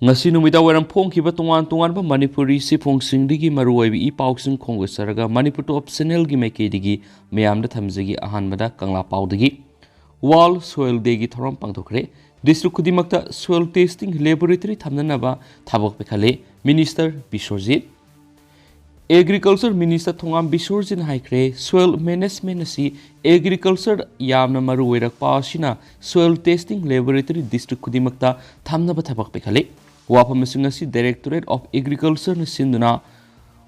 ngasi numida waram phongkiba tongan tongan ba manipuri sifongsingi maruoibi I pausing khongwasaraga manipur to optional gi maikei Miyamna thamjagi ahanbada kangla paudagi wall soil degi thoram pangthokre district kudimakta soil testing laboratory thamnanaba thabok pekhale minister Biswarjit agriculture minister thongam Biswarjit haikre soil management asi agriculture yamna maruoirakpa asina soil testing laboratory district kudimakta thamnaba thabok pekhale wafam asi Directorate of Agriculture na sinduna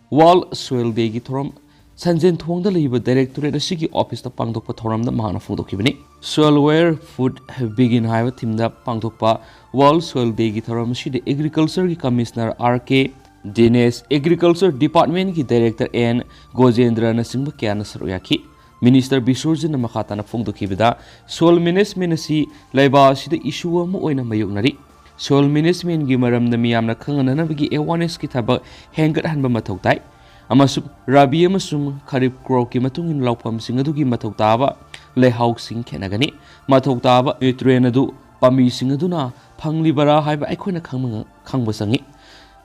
wall soil degi thoram Sanjen Thongda Liba Directorate Asiki Office the Pangdokpa Thoram the Mahana Fudokibini. Soilware Food have begin Hive Timda Pangdokpa Wall Soil Degi Thoram the Agriculture Commissioner RK Dinesh Agriculture Department ki Director N Gojendra Nasingba Kiana Saroyaki. Minister Biswarjit Makhatana Fungdokibida Soil Management si Laiba si the issue Moina Mayunari. Soil Management Gimaram the Miyamna Kangana Bigi Ewanes Kitaba Hangar Hanba Matoktai. Amasuk Rabi amasum Kharif crop ki matungin laupam singadugi matoktaaba lehau sing kenagani matoktaaba nutrient adu pami singaduna phanglibara haiba aikoina khangbasangi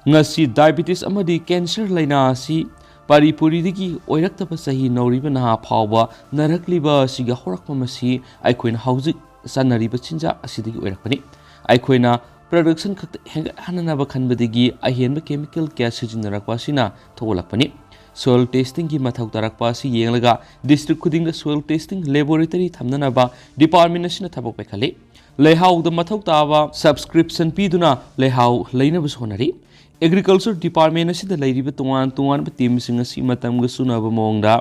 ngasi diabetes amadi cancer laina asi paripuri digi oiraktaba sahi nauriba na phawba narakliba siga horakpa masi aikoina hauzik sanariba chinja asidigi oirakpani aikoina production khakta henga hananaba khanbadigi ahenba chemical kya sijinarakpa sina thogolakpani soil testing ki mathau tarakpa si yenglaga district khudinga soil testing laboratory thamnanaba department asina thabok pekhale lehau da mathau taba subscription piduna lehau leina busonari agriculture department asida leiriba tungan team singa si matamga sunaba mongda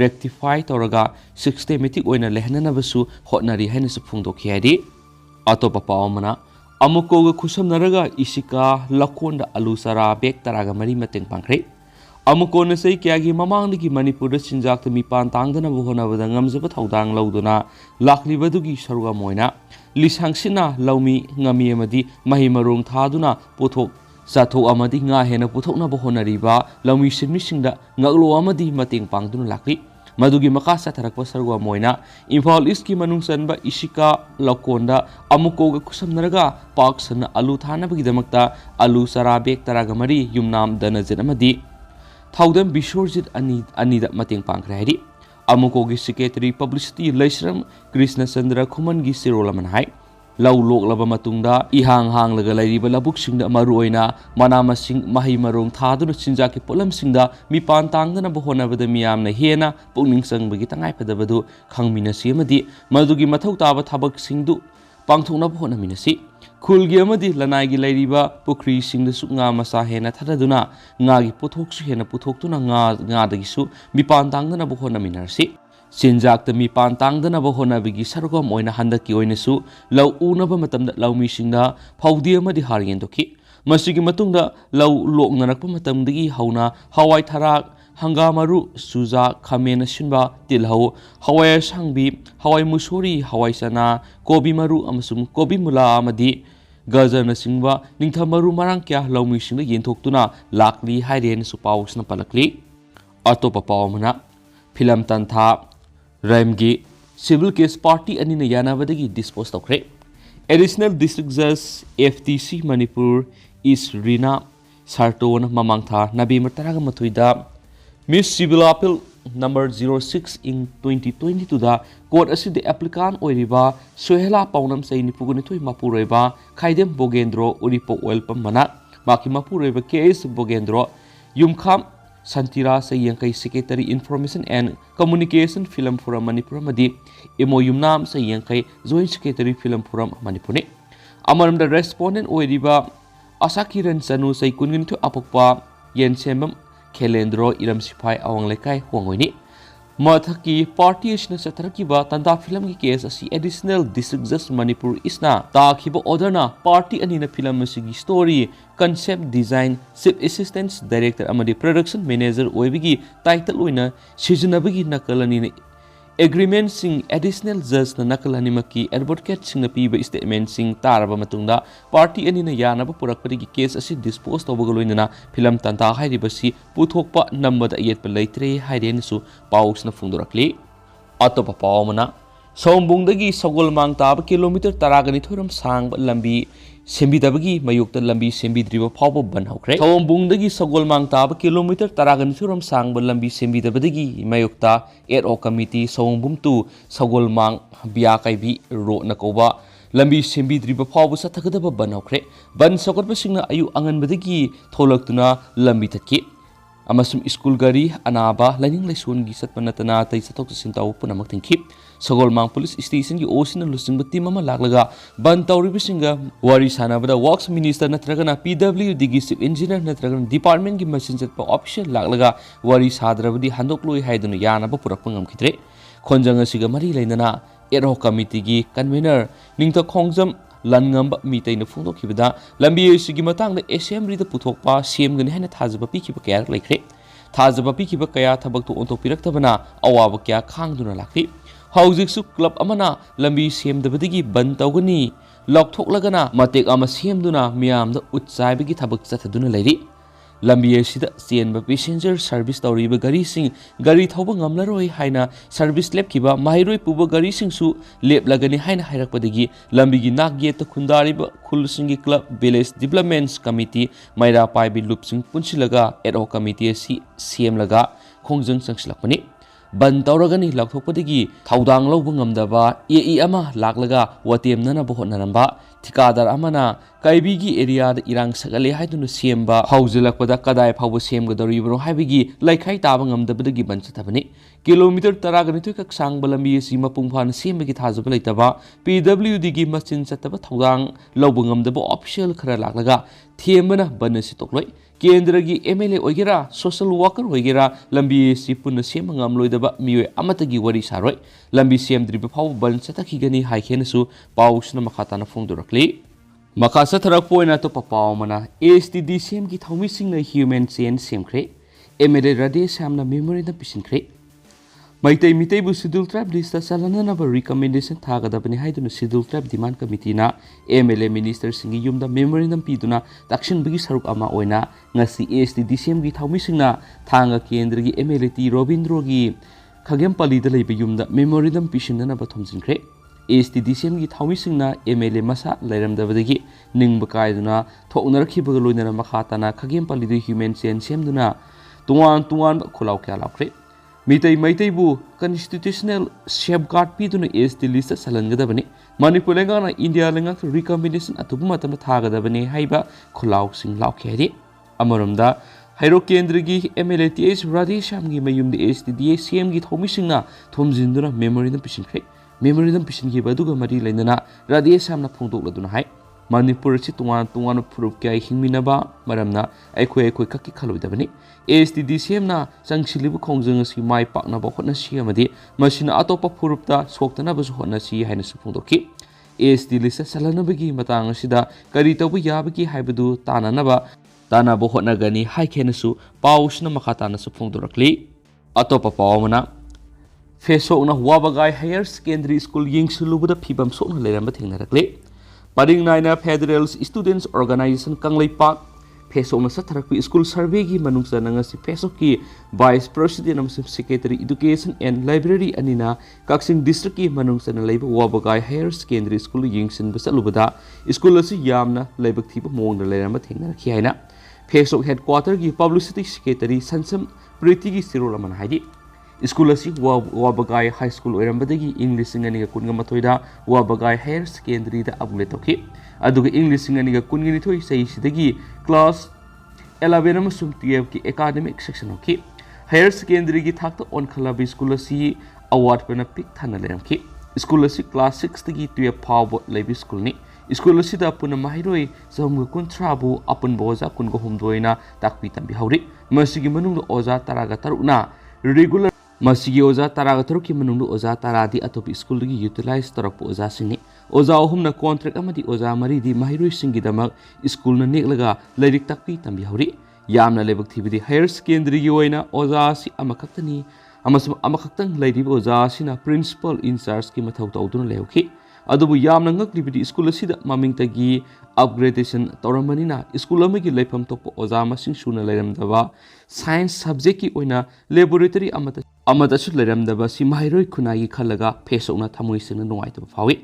rectify toraga systematic oina lehnanaba su hotnari haina su phungdokhi hari atopa pawmana Amukoga Kusamnaraga Isika Lakonda Alusara Bek Taraga Mari Mateng Pankre Amukona say Kiagi Mamangiki Manipur Sinjak Mipan Tangana Buhona with the Ngamzabat Haudang Lauduna Lakli Badugi Saruga Moina Lishangsina Laumi Ngami Amadi Mahimarung Taduna Putok Sato Amadi Nga Hena Putokna Bohona Riba Laumi Simishinda Naglo Amadi Mateng Pangdun Lakli Madugi Makasa Tarakwa Sarwa Moina, Imphal Iski Manung Sanba Ishika Lakonda, Amukoga Kusamnaraga, Parksan Alu Thana Bidamakta, Alu Sarabek Taragamari, Yumnam Danajanamadi, Thawdam Biswarjit Anida Mating Pankrahidi, Amukogi Secretary Publicity Laisram, Krishna Sandra Kuman Gisirolaman Hai, Lau Lok Laba Matunda, Ihang Hang Lagalari Balabuk Singda Maruina, Manama Sing Mahimarung Thadu Sinjaki Polam Singda, Mipan Tangana Bohona with the Miyamna Hiena, Puning Sang Bigitangai Padabadu, Kangmina Simadi, Madugi Matotaba Tabak Singdu, Pangtuna Bohona Minasi, Kulgiamadi, Lanagi Ladiba, Pukri Sing the Sunga Masahena Tadaduna, Nagi Putok Hena Putoktuna Ngadagisu, Mipan Tangana Bohona Minarsi. Sinjak the Mipan Tangdana Bohona Bigi Sargom Oina Handaki Oinesu, Lau Unaba Matam that Lau Mishinda, Paudiama di Harientoki, Masigi Matunda, Lau Lok Narakpa Matam digi Hauna, Hawaii Tarak, Hangamaru, Suza, Kamena Shinba, Tilhau, Hawaii Sangbi, Hawaii Musuri, Hawaii Sana, Kobi Maru Amasum, Kobi Mula Amadi, Gazana Singba, Ningtamaru Marankia, Lau Mishinda Yentoktuna, Lakli, Haiden Supaus Napalakli, Atopa Pawmana, Pilam Tanta. Raimgi Civil Case Party Anina Yanavadagi disposed of Kre. Additional District Judge FTC Manipur is Rina Sarton Mamangtha Nabi Mataraga Matuida Miss Civil Appeal number 06 in 2022 da Court Assi the applicant Oiriba Sohela Paunam Say Nipugunitui Mapureba Kaidem Bogendro Uripo Oil Pamana Maki Mapureba case Bogendro Yumkham Santira Sayankai Secretary Information and Communication Film Forum Manipur Madi Emo Yumnam Sayankai Joint Secretary Film Forum Manipune Amaram the respondent Oediba Asakiran Sanu Say Kunin to Apokpa Yen Sembam Kelendro Iram Sipai Awang Lekai Hongwini Mathaki Party Ishna Satarakiba Tanda Film ki case asi additional district judge Manipur isna Takiba Odana Party Anina Film Masigi story concept design chief assistant director amadi production manager oibigi title oina sijanabagi nakalani agreement sing additional judge na nakalani maki advocate sing na piba statement sing taraba matungda party anina yanaba purakpadi case asi dispose tobagaloina film tanta hairibasi puthokpa nambada yetpa leitre haiden su paus na fundorakli atopa pawmana Sombungdagi Sogol Mang Tab kilometer Taragani Thuram Sang Lambi ꯁꯦꯝꯕꯤꯗꯕꯒꯤ ꯃꯥꯌꯣꯛꯇ ꯂꯝꯕꯤ ꯁꯦꯝꯕꯤꯗ꯭ꯔꯤꯕ ꯐꯥꯎꯕ ban ꯍꯧꯈ꯭ꯔꯦ꯫ ꯊꯧꯑꯣꯡꯕꯨꯡꯗꯒꯤ ꯁꯒꯣꯜꯃꯥꯡ ꯇꯥꯕ kilometre 40 ꯁꯥꯡꯕ ꯂꯝꯕꯤ ꯁꯦꯝꯕꯤꯗꯕꯗꯒꯤ ꯃꯥꯌꯣꯛꯇ ꯑꯦꯗꯍꯣꯛ committee ꯁꯑꯣꯡꯕꯨꯝ to ꯁꯒꯣꯜꯃꯥꯡ ꯕꯤꯌꯥ ꯀꯥꯏꯕꯤ ꯔꯣꯗꯅ ꯀꯧꯕ lambi sembidriba phawba sathagdaba ban hokre ban sakotbasingna ayu anganbadagi tholakuna lambi thatki amasum school gari anaba laning laisun gi satpanatana tai sathok sin taw punamak thingki Sagolmang police station gi osina lusingba team ama laklaga ban tawribisinga wari sanabada works minister natragana PWD gi chief engineer natragana department gi machine chatpa official laklaga wari sadrabadi handokloi haiduna yanaba purakpa ngamkhidre khonjang asiga mari lainana Heirok committee gi convener ningta khongjam lanngamba mitaina phungdokhibada lambi asigi matangda assembly da puthokpa semgani haina thajaba pikhiba kaya laikre thajaba pikhiba kaya thabak to ontokpiraktabana awaba kya khangduna lakri haujiksu club amana lambi semdabadagi ban tawgani lokthoklegana matek ama semduna miyamda utsaibagi thabak chathaduna lairi lambi asida chenba passenger service tawriba gari sing gari thawba ngamlaroi haina service lepkiba Maheiloi puba gari singsu leplagani haina hairakpadagi lambi gi nakge ta khundariba khulsingi club village developments committee maira paibi lupsing punsilaga Heirok committee asi semlaga khongjang sangsilakpani ban tawragani lakthokpadagi thaudang lawba ngamdaba ei ama laklaga watemnana bohotnaramba thikadar amana kaibigi area da irang sagale haidunu semba haujilakpada kadai phawba semgadoribro haibigi laikhai taba ngamdabadagi ban chathabani kilometer 10 kak sangba lambi asi mapungphana sembagi thajaba laitaba PWD gi machine chataba thaudang lawba ngamdaba official khara laklaga themana ban asi tokloi केंद्र की MLA ओइगेरा social worker ओइगेरा लंबी सी पुन same ngamloidaba miwe amatagi wari saroi lambi semdriba phaw ban chatakigani haikhensu pausna makhatana phongdorakli makasa tharak poina to papawmana STDCM ki thawmi singna human chain semkhre MLA rade samna memory na pisinkhre Maitai mitai bu schedule tribe list salana na recommendation thagadabani haiduna schedule tribe demand committee na MLA minister singi yumda memorandum piduna takshin bagi saruk ama oina ngasi STDCM gi thawmi singna thanga kendra gi MLA T Robindro gi khagempali da leiba yumda memorandum pisinna na bathomjinkhre STDCM gi thawmi singna MLA masa lairamdabadagi ningba kaiduna thoknarakhibaga loinana makhatana khagempali du human chain semduna tuan khulaw kya lakhre Mitai bu constitutional safeguard piduna ST list salangadabani Manipur lengana India lengak recommendation atubuma tam thagadabani haiba khulaw sing laukhyari amaramda Heirok kendra gi MLA TH Radhesham gi mayumdi STDA CM gi thomi singna thomjinduna memorandum pisinkhre memorandum pisingi baduga mari lainana Radhesham na phongdokladuna hai Manipur si tuan phurup kya hingminaba maramna aikhoi kakki khaloidabani STDCM na sangshilibu khongjang si mai pakna ba khotna si amadi masina atopa phurupta soktana ba hotna si haina su phongdoki ST list salanabagi matang asida kari tawbu yabagi haibadu tana ba hotna gani haikhenasu pausna makhatana su phongdorakli atopa pawmana fesokna wabagai higher secondary school yingsulubada phibam sokna leramba thingnarakli Paring naina Federal Students Organization Kanglai Park Fesok na satharakpi school survey gi manungsa nangasi Fesok ki Vice President amsum Secretary Education and Library anina Kaksing District ki manungsa na leiba wabagai Higher Secondary School yingsin basalubada school asi yamna leibak thiba mongna leirama thengna rakhi haina Fesok headquarter gi Publicity Secretary Sansam Priti gi sirolaman haidi School asi wabagai high school oirambadagi English singaniga kunga mathoida wabagai higher secondary da upgrade tawki aduga English singaniga kungi nithoi sei sidagi class 11 amasum 12 ki academic section okki higher secondary gi thakta on khalabi school asi award pena pick thana leramki school asi class 6 tagi 12 phawbo lebi school ni school asi da puna Maheiloi samga kuntrabu apun boza kungo humdoina takpi tambi hauri masigi manung oza taraga taruna regular Masigi oza taraga taruki manungdu oza taradi atopi school gi utilize tarakpo oza singni oza ohumna contract amadi oza maridi Maheiloi singi damak school na neklaga lairik takpi tambi hauri yamna lebak thibidi higher secondary gi oina oza si amakaktani amasum amakaktang lairiba oza sina principal in charge ki mathau tawduna lehukhi adubu yamna ngaklibidi school asida mamingtagi upgradation tawramanina school amagi leifam tokpo oza masing suna lairamdaba science subject ki oina laboratory amata su lairamdaba si Maheiloi khunai khalaga fesokna thamoi singna nungai taba phawi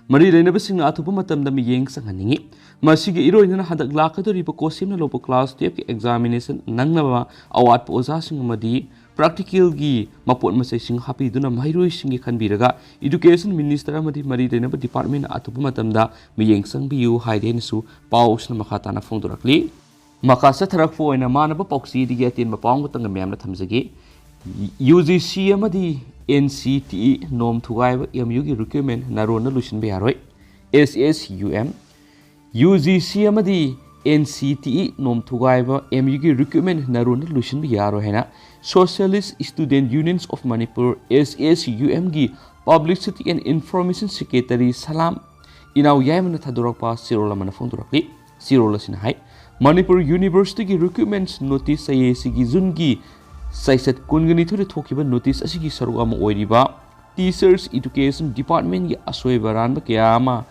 Mari lenabasinga athupa matamda miyeng sanghaningi. Masigi iroinana hadak lakadoriba kosimna lopa class 12 ki examination nangnaba awat pa ozasing amadi practical gi mapot masai hapiduna Maheiloi singi khanbiraga education minister amadi mari lenaba department athupa matamda miyeng sangbiu haidenasu pausna makhatana phongdorakli. Makasa tharakfo oina manaba pauksi digi atin mapawng tanga Miyamna thamjagi. UGC amadi NCTE nom thugaiba MU gi requirement narona lusin biharoi. SSUM UGC amadi NCTE nom thugaiba MU gi requirement narona lusin biharoi hena Socialist Student Unions of Manipur SSUM gi Publicity and Information Secretary Salam Inaw Yamana Thadurakpa Sirola Manafongdurakli Sirola Sinhai Manipur University gi recruitment notice sayesigi jungi saisat kungani thuri thokiba notice asigi sarugama oiriba Teachers Education Department gi asoiba ranba kayama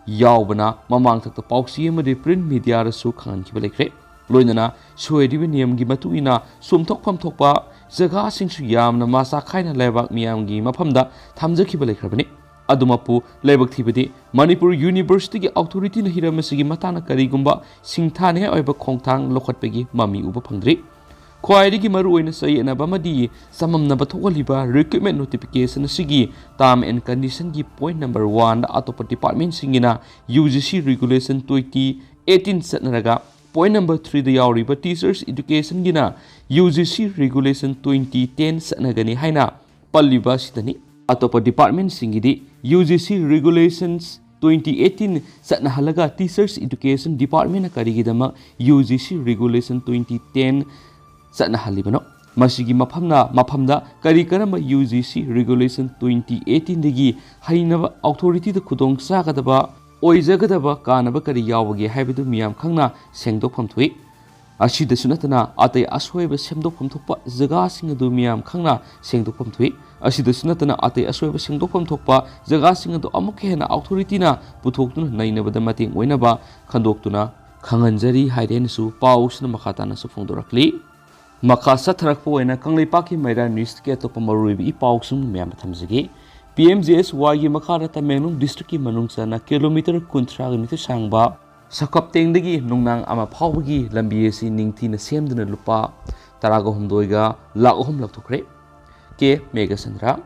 yaubana mamang thakta pauksi amade print media rasu khankiba lekre loinana soiriba niyam gi matuina sumthokpham thokpa jaga singsu yamna masa khaina lebak miyam gi maphamda thamjakhiba lekrabani adumapu laibak thibadi Manipur University gi authority na hiramasigi matana karigumba singthane oiba khongthang lokhatpegi mami uba phangdri khwairigi maru oina sayena bamadi samamna bathogaliba recruitment notification sigi term and condition gi point number 1 da atopa department singina UGC regulation 2018 satnaraga point number 3 da yauriba teachers education gina UGC regulation 2010 satnagani haina palliba sidani atopa department singidi UGC regulations 2018 satna halaga teachers education department na karigidama UGC regulation 2010 satna halibano masigi maphamda kari karama UGC regulation 2018 dagi hainaba authority da khudong sagadaba oijagadaba kanaba kari yawage haibedu miyam khangna sengdokpham thui asida sunatana atai ashoiba semdokpham thokpa jaga sing adu miyam khangna sengdokpham thui asida sunatana atai ashoiba sengdokpham thokpa jaga sing adu amuk hena authority na puthoktuna nainabada mating oinaba khandoktuna khanganjari hairensu pausna makhatana su phongdorakli makasa tharakpo oina kangleipaki maira news ke topa maruibi i pausum miyam thamjagi PMJS wagi makhara Tamenglong district ki manungsana kilometer 30 ni sangba sakaptengdagi nungnang ama phawgi lambi asi ningthina semduna lupa taraga humdoiga lakhom lakthokre ke Megasandra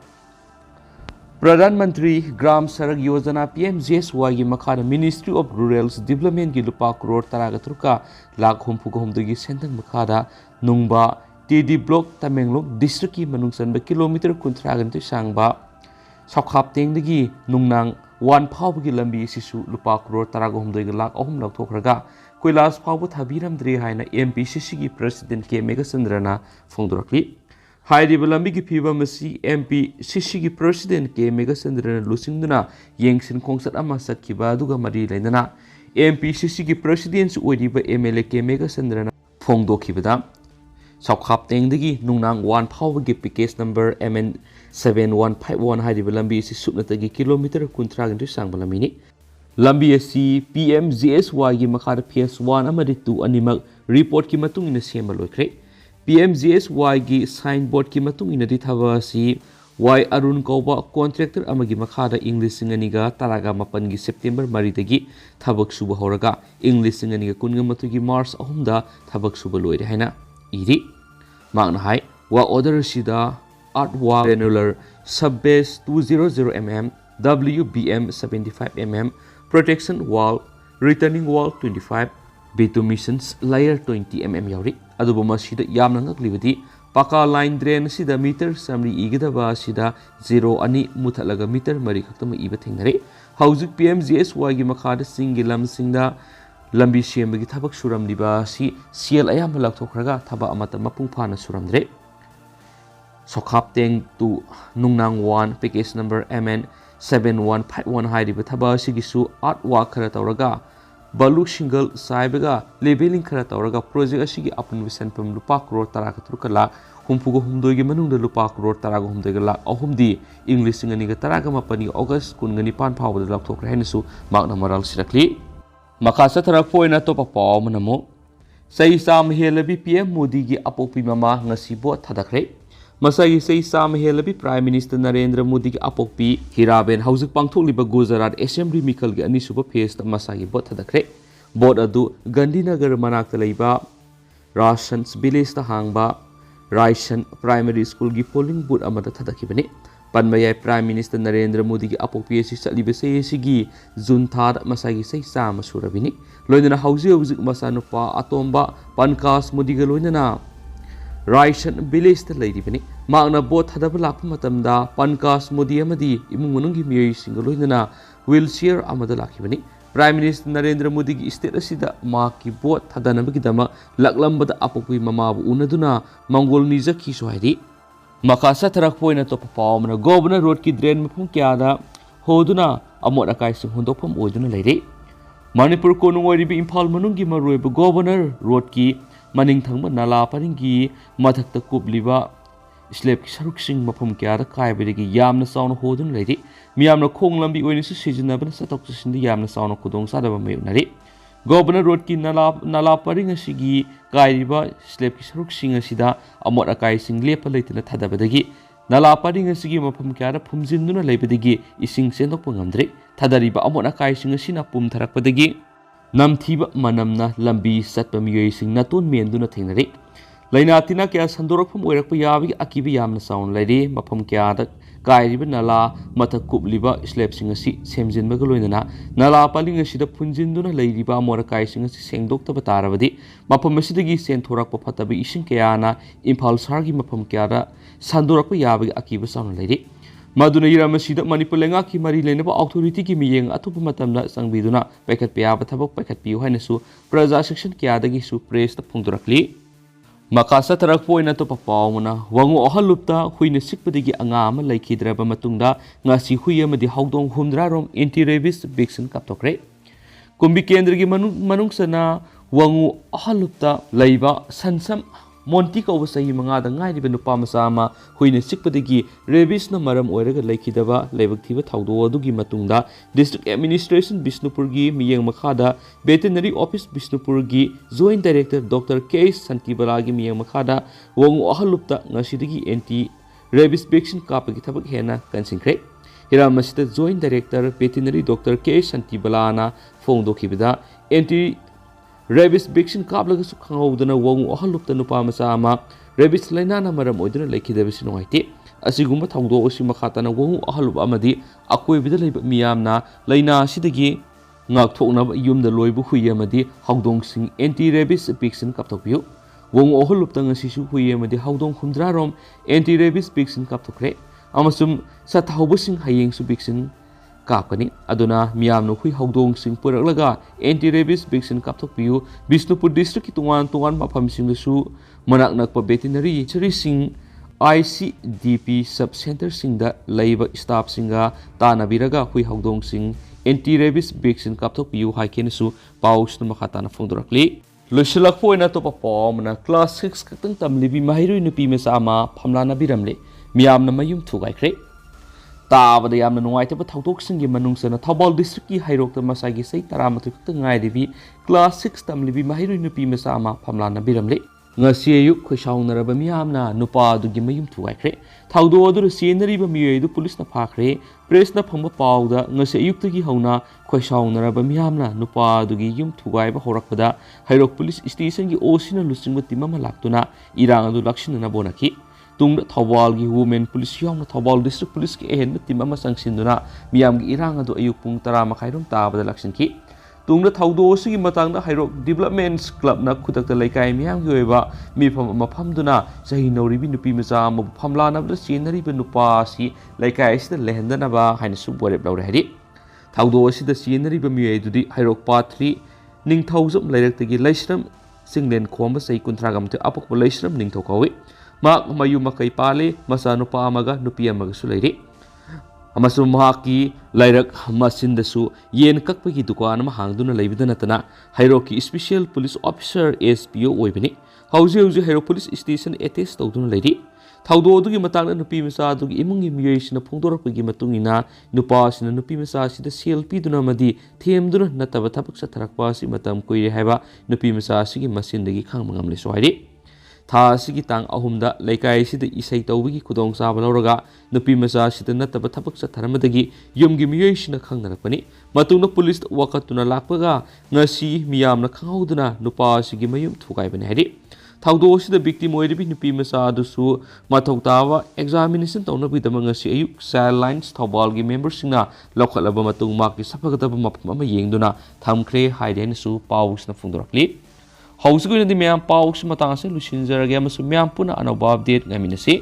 Pradhan Mantri Gram Sarak Yojana PMJSY gi makhara Ministry of Rural Development gi lupa crore taraga truka lakhom phugomdogi sentang makhara nungba TD block Tamenglong district ki manungsanba kilometer 30 ni sangba sakaptengdagi nungnang wan phawgi lambi sisu lupa crore taraga humdoiga lakh ahum lakthokraga koilas phawbu thabiramdri haina MPCC gi president ke Megasandrana phongdorakli hairiba lambi gi phiba masi MPCC gi president ke Megasandrana lusingduna yengsin khongsat ama sakhiba aduga mari leinana MPCC gi president oiriba MLA ke Megasandrana phongdokhibada Saukaptengdagi nungnang wan phawgi package number MN 7151 hairiba lambi si supnatagi kilometer 30 gi sangba lamini lambi asi PMJSY gi makhara phase 1 amadi 2 animak report ki matung ina sema loikre PMJSY gi signboard ki matung ina di thaba si Y Arun Kauba contractor amagi makhara English singaniga taraga mapan gi September maridagi thabak suba horaga English singaniga kunga matugi March ahumda thabak suba loire haina iri magna hai wa order sida art wall granular subbase 200 mm WBM 75 mm protection wall returning wall 25 bitumissions layer 20 mm yauri adubu masida yamna ngaklibadi paka line drain sida meter samri igidaba sida 0 ani muthalaga meter mari khaktama iba thengnare haujuk PMJSY gi makhada singilam singda lambi sembagi thabak suram liba si CL ayam lakthokraga thaba amata mapung phana suramdre Sokhapteng to nungnang 1 package number MN 7151 hairiba thaba sigisu artwork khara tawraga balu single saibaga leveling khara tawraga project asigi apun vision pam lupa crore taraka turkala humpugo humdoigi manungda lupa crore taraga humdoigi lak ahumdi English singaniga taraga mapani August kungani pan phawda lakthokra henasu magna moral sirakli makasa tharak poina topa paw manamo sai sam helabi PM Modi gi apopi mama ngasibo thadakre Masagi say Sam Helabi Prime Minister Narendra Modi Apopi Hiraben House Pangtoliba Gujarat Assembly Mikal Gani Super Paste Masagi Bot thugaikhre Bot Adu Gandhinagar Manakta Leiba Rations Village the Hangba Raishan Primary School gi polling booth amada thadakibani Panmayai Prime Minister Narendra Modi gi apopi si salibase sigi June thad masagi sei sam surabini loinana hausi hausi masanupa atomba Pankas Modi ga loinana Raishan Village the Ladybani Magna bot Hadabla Matamda Pankas Modi Amadi Imungi Miri single loinana wheelchair amada lakibani Prime Minister Narendra Modi state asida maki bot hadanabigidama laklambada apopi mamabu unaduna Mongol Niza Kiswahili Makasa Tarakpoina top palm Governor Road ki drain mapum kyada hoduna amot akai sing hundopam oduna lady Manipur Konungoribi Impal Manungi Maruebu Governor Road ki Maning Thangma Nala Paringi Mathakta Kubliba Slep Saruk Sing Mapum Kyada Kai Bidigi Yamna Sound Hodun Lady Miyamna Kong Lambi when is season of Satok in the Yamna Sound of Kudong Sadava Mayunari Governor Road ki Nala Paringa Sigi Kairiba Slep Saruk Sing Asida Amot Akai Sing Lepa Latin at Hadabadagi Nala Paringa Sigi Mapum Kyada Pumzinduna Labadigi Ising Sendok Pungamdri Tadariba Amot Akai Sing Asina Pum Tarakpadagi Namthiba Manamna Lambi Satpam Sing Natun Menduna Tinari Lainatina Kya Sandorok from Werakuyavi Akibi Yamna Sound Lady Mapum Kyada Kairiba Nala Matakub Liba Slep Sing Asi Semzin Bagaloina Nala Paling Asida Punzinduna Ladiba Morakai Sing Sing Doctor Bataravadi Mapam Masidagi Sentorak Patabi Ishin Kayana Impal Sargi Mapum Kyada Sandorakuyavi Akiba Sound Lady Maduna Masida Manipulenga ki Mari Lenaba Authority ki Miyang Atupumatamna Sangbiduna Packet Pia Batabok Packet Pio Hanesu Praza Section Kiadagi Su Praise the Pundurakli Makasa Tarakpoina to Papauna Wangu Ohalupta Huina Sikpadigi Angama like Hidraba Matunda Nasi Huyama di Haudong Humdrarom Anti-Rabies Vixen Kaptokre Kumbi Kendrigi Manungsana Wangu Ohalupta Laiba Sansam Monti ko sa mga dangay di benupa masama huina sikpadigi rabies na maram oiraga laikidaba laibagtiba thawdo adugi matungda District Administration Bisnupurgi miyang makada Veterinary Office Bisnupurgi Joint Director Dr. K. Santibalagi miyang makada wangu ahalupta ngasidigi anti rabies vaccine kapagi thabak hena kansingkre Hiramasita Joint Director Veterinary Dr. K. Santibalana fongdokibida anti Rabies vaccine kaplaga su khangawdana wangu ahalupta nupa masama rabies lainana maram oiduna laikidabisi nongaite asigumba thawdo osi makhatana wangu ahalup amadi akoibida leiba miyamna laina asidagi ngakthoknaba yumda loibu hui amadi hawdong sing anti rabies vaccine kaptokpiu wangu ahalupta ngasisu hui amadi hawdong humdrarom anti rabies vaccine kaptokre amasum sathawbusing hayeng su vaccine Kapani Aduna Miyamna Hui Haudong Sing Puralaga Anti Rabies Vaccine Kaptokpiu Bisnupur District Tungan Mapam Sing Su Manak Nakpa Veterinary Sing ICDP Sub Center Singda Laiba Staff Singa Tana Biraga Hui Haudong Sing Anti Rabies Vaccine Kaptokpiu Haikenesu Paus na Makatana Fondorakli Lusilakpo na to papom na Class 6 Katang Tamlibi Maheiloi Nupimacha ama Phamlana Biramle Miyamna Mayum thugaikhre Tabada Yamna Nuaitaba Tautok Singi Manungsana Thabal District ki Heirok Masagi Sai Taramatuk Ngai Class 6 Tamlibi Maheiloi Nupimacha ama Phamlana Biramle Ngasi ayuk Khoshaunaraba Miyamna Nupa Dugi Mayum thugaikhre Thaudo adu Senariba Miyedu Police na Phakre Press na Phangba Pauda Ngasi ayuktagi Hauna Khoshaunaraba Miyamna Nupa Dugi Yum Thugaiba Horakpada Heirok Police Station ki Osina Lusingba Timama Laktuna Irang adu Lakshina Bonaki Tungda Thawal gi Women Police Yong Thawal District Police ki ehen timama sangsinduna miyam gi irang adu ayuk pung 10 makairum tabada laksin ki Tungda Thawdo sigi matangda Heirok Development Club na khutakta laikai miyam gi oiba mifam maphamduna sahi nauribi nupimacha ma phamlana bda senariba nupa si laikai sida lehendana ba haina su borep laure hari Thawdo sida senariba miyai dudi Heirok Part 3 ningthauzam lairektagi laisram singlen khomba sai kuntragam te apok laisram ningthau kawi Mak mayu makai pale masa nupa amaga nupi amaga sulairi amasu mahaki lairak masin dasu yen kakpagi dukan mahangduna laibidana tana Heirok ki Special Police Officer SPO oibini hauji Heirok Police Station attest tawduna lairi thawdo dugi matangna nupi macha dugi imungi miyesina phongdorakpagi matungina nupa sina nupi macha sida selfie duna madi themduna nataba thabak satharakpa si matam koire haiba nupi macha sigi masin dagi khangmangamle sohairi ꯊꯥ ꯑꯁꯤꯒꯤ ꯇꯥꯡ 3ꯗ ꯂꯩꯀꯥꯏ ꯑꯁꯤꯗ ꯏꯁꯩ ꯇꯧꯕꯒꯤ ꯈꯨꯗꯣꯡꯆꯥꯕ ꯂꯧꯔꯒ ꯅꯨꯄꯤꯃꯆꯥ ꯑꯁꯤꯗ ꯅꯠꯇꯕ ꯊꯕꯛ ꯆꯠꯊꯔꯝꯕꯗꯒꯤ ꯌꯨꯝꯒꯤ ꯃꯤꯑꯣꯏꯁꯤꯡꯅ ꯈꯪꯅꯔꯛꯄꯅꯤ꯫ ꯃꯇꯨꯡꯗ ꯄꯨꯂꯤꯁꯇ ꯋꯥꯀꯠꯇꯨꯅ ꯂꯥꯛꯄꯒ ꯉꯁꯤ ꯃꯤꯌꯥꯝꯅ ꯈꯪꯍꯧꯗꯅ ꯅꯨꯄꯥ ꯑꯁꯤꯒꯤ ꯃꯌꯨꯝ ꯊꯨꯒꯥꯏꯕꯅꯤ ꯍꯥꯏꯔꯤ꯫ ꯊꯧꯗꯣꯛ ꯑꯁꯤꯗ ꯕꯤꯛꯇꯤꯝ ꯑꯣꯏꯔꯤꯕꯤ ꯅꯨꯄꯤꯃꯆꯥ ꯑꯗꯨꯁꯨ ꯃꯊꯧ ꯇꯥꯕ ꯑꯦꯛꯖꯥꯃꯤꯅꯦꯁꯟ ꯇꯧꯅꯕꯒꯤꯗꯃꯛ ꯉꯁꯤ ꯑꯌꯨꯛ ꯆꯥꯏꯜ ꯂꯥꯏꯟꯁ ꯊꯧꯕꯥꯜꯒꯤ ꯃꯦꯝꯕꯔꯁꯤꯡꯅ ꯂꯧꯈꯠꯂꯕ ꯃꯇꯨꯡ ꯃꯍꯥꯛꯀꯤ ꯁꯐꯒꯗꯕ ꯃꯐꯝ ꯑꯃ ꯌꯦꯡꯗꯨꯅ ꯊꯝꯈ꯭ꯔꯦ ꯍꯥꯏꯅꯁꯨ ꯄꯥꯎꯁꯤꯅ ꯐꯣꯡꯗꯣꯔꯛꯂꯤ꯫ ꯍꯧꯖꯤꯛꯀꯤ ꯑꯣꯏꯅꯗꯤ ꯃꯌꯥꯝ ꯄꯥꯎꯁꯤ ꯃꯇꯥꯡ ꯑꯁꯤ ꯂꯣꯏꯁꯤꯟꯖꯔꯒꯦ ꯑꯃꯁꯨꯡ ꯃꯌꯥꯝ ꯄꯨꯟꯅ ꯑꯅꯧꯕ ꯑꯞꯗꯦꯠ ꯉꯥꯏꯃꯤꯟꯅꯁꯤ꯫